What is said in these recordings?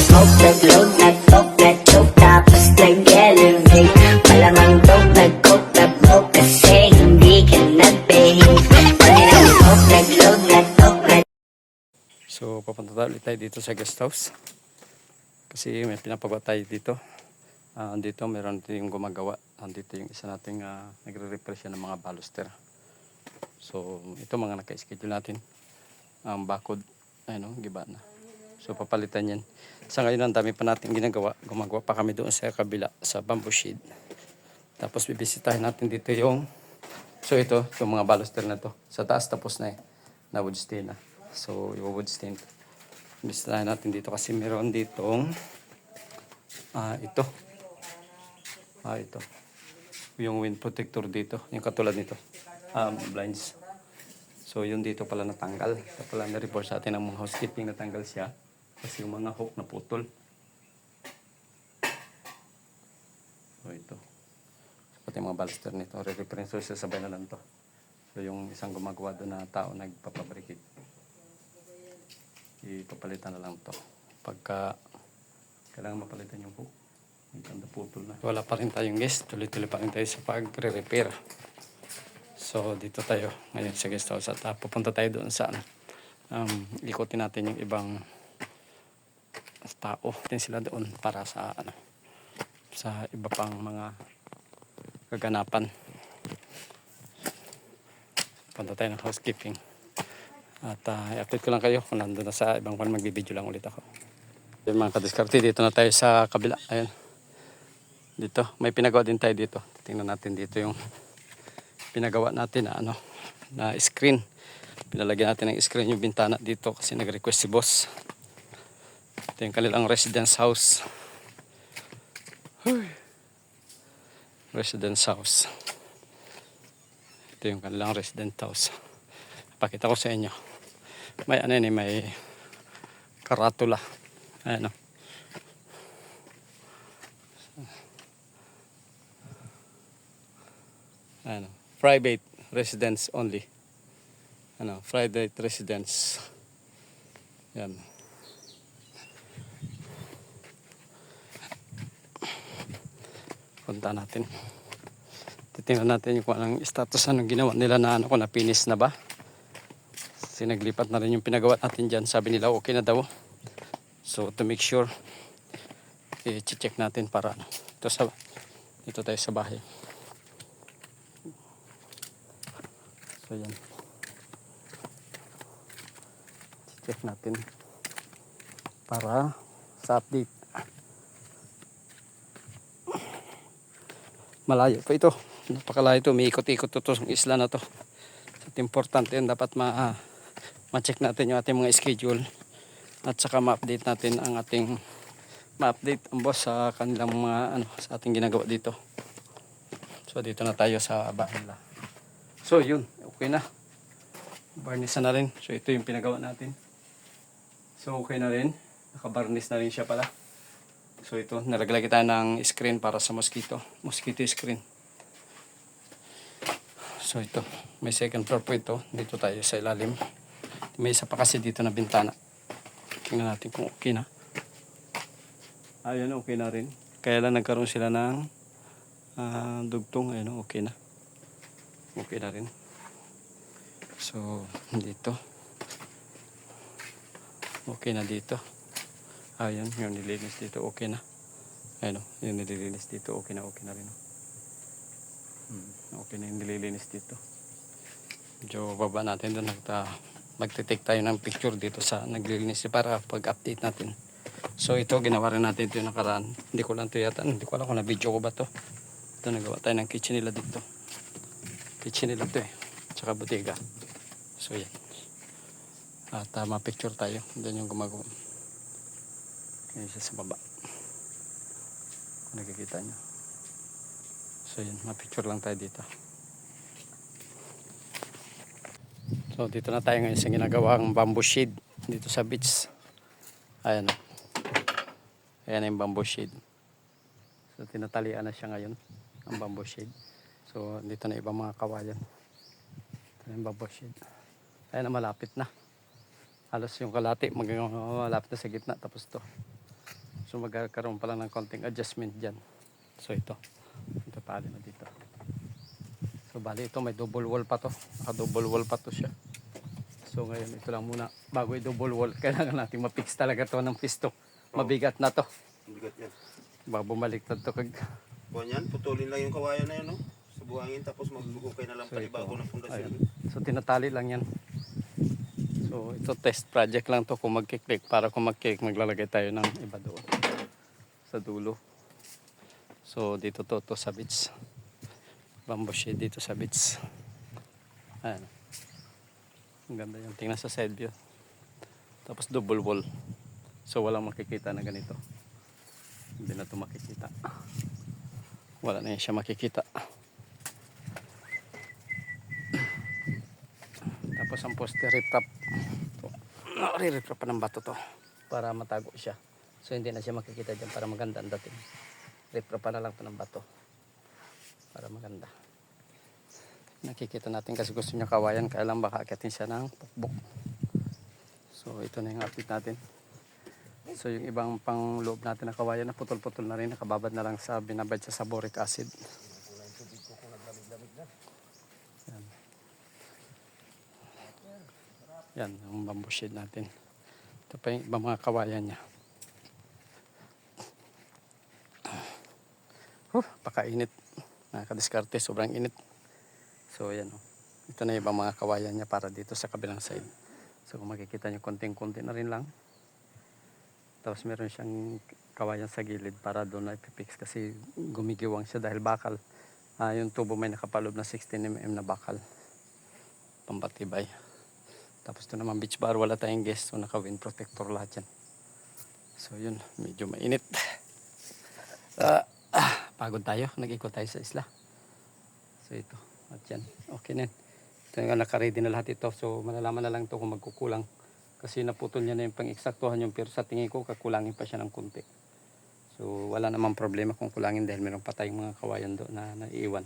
smoke, nag-load, nag-poke, nag-choke, tapos nag-elevate. Malamang dope, nag-coke, nag-broke, kasi hindi ka nag-behave. Pag nag-smoke, nag-load, nag-poke, So papunta tayo ulit tayo dito sa guest house. Kasi may pinapagawa tayo dito. Dito meron din yung gumagawa. Andito yung isa nating nagre-repair siya ng mga baluster. So ito mga naka-schedule natin. Bakod, ayun, giba na. So papalitan yan. Sa ngayon ang dami pa natin ginagawa. Gumagawa pa kami doon sa kabila sa bamboo shade. Tapos bibisitahin natin dito yung, so ito, yung mga baluster na to. Sa taas tapos na na wood stain na. So yung wood stain. Bibisitahin natin dito kasi meron ditong ito. Ito. Yung wind protector dito. Yung katulad nito. Blinds. So yun dito pala natanggal. Ito pala na-report sa atin ng mga housekeeping natanggal siya. Kasi yung mga hook na putol. So ito. So, pati mga baluster nito. Re-reference so sabay na lang to. So yung isang gumagawa doon na tao nagpapabricate. Ipapalitan na lang to. Pagka kailangan mapalitan yung hook. Ang putol na. Wala pa rin tayong guest. Tuloy-tuloy pa rin tayo sa pag-repair. So dito tayo ngayon sa guest house at pupunta tayo doon sa ikutin natin yung ibang tao. Tin sila doon para sa sa iba pang mga kaganapan. Punta tayo ng housekeeping. At i-update ko lang kayo kung nandun na sa ibang kwan, magbibideo lang ulit ako. Yung mga kadiskarte, dito na tayo sa kabila. Ayun. Dito, may pinagawa din tayo dito. Tingnan natin dito yung pinagawa natin na na screen. Pinalagyan natin ng screen yung bintana dito kasi nag-request si boss. Ito yung kanilang residence house. Residence house. Ito yung kanilang residence house. Pakita ko sa inyo. May may karatula. Ayan o. Ayan o. Private residence only. Private residence. Yan. Punta natin. Titingnan natin yung kung anong status ginawa nila na kung napinis na ba. Kasi naglipat na rin yung pinagawa natin dyan. Sabi nila okay na daw. So to make sure, i-check natin para dito tayo sa bahay. So yan. Check natin para sa update. Malayo pa ito. Napakalayo ito. May ikot-ikot ito sa isla na to. At importante yun. Dapat ma-check natin yung ating mga schedule. At saka ma-update natin ang ating ma-update ang boss sa kanilang mga sa ating ginagawa dito. So dito na tayo sa bahay nila. So yun. Okay na. Barnish na rin. So ito yung pinagawa natin. So okay na rin. Nakabarnish na rin siya pala. So ito, nalaglagay tayo ng screen para sa mosquito. Mosquito screen. So ito, may second floor po ito. Dito tayo sa ilalim. May isa pa kasi dito na bintana. Tingnan natin kung okay na. Ayun, okay na rin. Kaya lang nagkaroon sila ng dugtong. Ayun, okay na. Okay na rin. So, dito. Okay na dito. Ayun, yung nililinis dito, okay na. Ayun, yung nililinis dito, okay na rin. Okay na yung nililinis dito. Medyo baba natin doon. Magte-take tayo ng picture dito sa naglilinis para pag-update natin. So ito, ginawa rin natin ito yung nakaraan. Hindi ko lang ito yata, hindi ko alam kung na-video ko ba ito. Ito, nagawa tayo ng kitchen nila dito. Kitchen nila ito tsaka botiga. So yan. At ma-picture tayo. Doon yung gumagawa. Yan siya sa baba. Kung nakikita nyo. So yun, ma-picture lang tayo dito. So dito na tayo ngayon sa ginagawang bamboo shade dito sa beach. Ayan. Ayan yung bamboo shade. So tinatalian na siya ngayon ang bamboo shade. So dito na ibang mga kawayan. Ito yung bamboo shade. Ayan na, malapit na. Halos yung kalati malapit na sa gitna, tapos to. So magkakaroon pa lang ng konting adjustment dyan. So ito tatali na dito. So bali ito may double wall pa to, naka double wall pa to siya. So ngayon ito lang muna, bago i-double wall kailangan natin ma-fix talaga to ng pisto. Mabigat na to, Bigat yan. bago bumaliktad to kag. Buwan yan, putulin lang yung kawayan na yun, no? Sa buhangin, tapos magbubukay na lang So palibago ito, ng pundasyon. ayan. So tinatali lang yan. So ito test project lang to, kung magkiklik, para kung magkik maglalagay tayo ng iba doon sa dulo. So dito to sa beach, bamboo shade dito sa beach. Ayan, ang ganda yung tingnan sa side view. Tapos double wall, so walang makikita na ganito, hindi na to makikita, wala na yan siya makikita. Tapos ang poste riprap to, re-riprap pa ng bato to para matago siya, so hindi na siya makikita dyan, para maganda ang dating. Riprap pa na lang to ng bato para maganda. Nakikita natin kasi gusto niya kawayan, kaya lang baka akitin siya ng pukbok. So ito na yung update natin. So yung ibang pang loob natin na kawayan na putol-putol na rin, nakababad na lang sa binabad sa boric acid. Yan. Yan ang bamboo shade natin. Ito pa yung ibang mga kawayan niya. Pakainit, nakadiskarte, sobrang init. So yan o, ito na yung ibang mga kawayan niya para dito sa kabilang side. So kung makikita nyo, konting-konti na rin lang. Tapos meron siyang kawayan sa gilid para doon na ipipix kasi gumigiwang siya dahil bakal. Yung tubo may nakapalob na 16mm na bakal, pambatibay. Tapos ito naman beach bar, wala tayong guest, so naka wind protector lahat yan. So yun, medyo mainit. Pagod tayo, nag-ikot tayo sa isla. So ito, at yan, okay na. Ito nga, naka-ready na lahat ito. So malalaman na lang ito kung magkukulang. Kasi naputol niya na yung pang-eksaktuhan yung, pero sa tingin ko kakulangin pa siya ng kunti. So wala namang problema kung kulangin dahil meron pa tayong mga kawayan doon na naiiwan.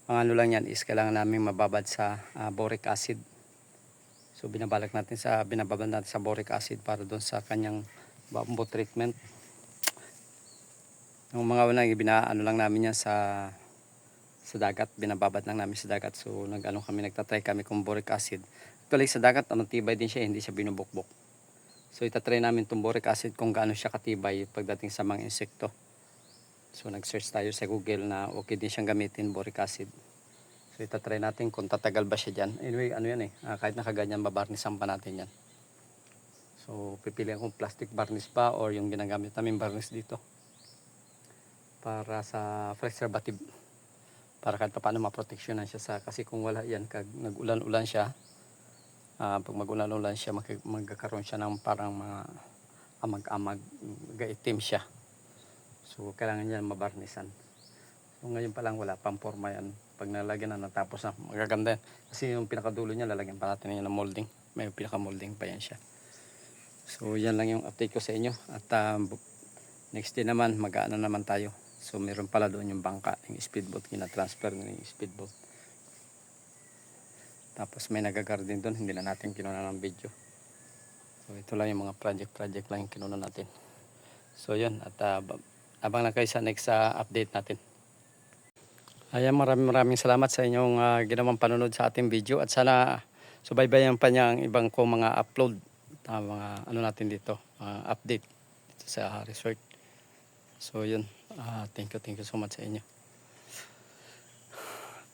Ang ano lang yan is kailangan namin mababad sa boric acid. So binababad natin sa boric acid para doon sa kanyang bamboo treatment. Yung mga unang ano lang namin yan sa dagat, binababad lang namin sa dagat. So nagtatry kami kung boric acid. Actually sa dagat tibay din siya, hindi siya binubukbok. So itatry namin itong boric acid kung gaano siya katibay pagdating sa mga insekto. So nag-search tayo sa Google na okay din siyang gamitin boric acid. So itatry natin kung tatagal ba siya dyan. Anyway, ano yan kahit nakaganyan, babarnisan pa natin yan. So pipilihan kung plastic varnish ba or yung ginagamit namin varnish dito para sa preservative, para kahit paano maproteksyonan siya sa, kasi kung wala yan, kag nag-ulan-ulan siya, pag mag-ulan-ulan siya, magkakaroon siya ng parang mga amag-amag, gaitim siya. So kailangan niya mabarnisan. So ngayon pa lang wala pang forma yan. Pag nalagyan na, natapos na, magaganda yan. Kasi yung pinakadulo niya, lalagyan pa natin yan ng molding. May pinaka-molding pa yan siya. So yan lang yung update ko sa inyo. At next day naman, mag-aano naman tayo. So meron pala doon yung bangka, yung speedboat, kina-transfer ng speedboat. Tapos may nagagarden doon, hindi na natin kinuna ng video. So ito lang yung mga project lang yung kinuna natin. So yun, at abang lang kayo sa next update natin. Ayan, maraming salamat sa inyong ginawang panunod sa ating video. At sana subaybayan pa niya ang ibang ko mga upload, mga ano natin dito, update dito sa resort. So yun, thank you so much sa inyo.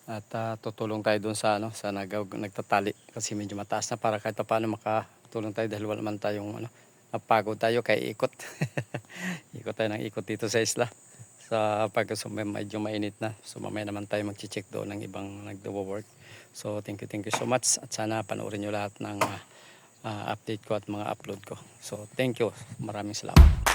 At tutulong tayo dun sa nagtatali kasi medyo mataas na, para kahit paano makatulong tayo dahil wala man tayong napagod tayo kay ikot. Ikot tayo ng ikot dito sa isla. Sa medyo mainit na. So mamaya naman tayo mag-check doon ng ibang nagdo-work. So thank you so much, at sana panoorin nyo lahat ng update ko at mga upload ko. So thank you, maraming salamat.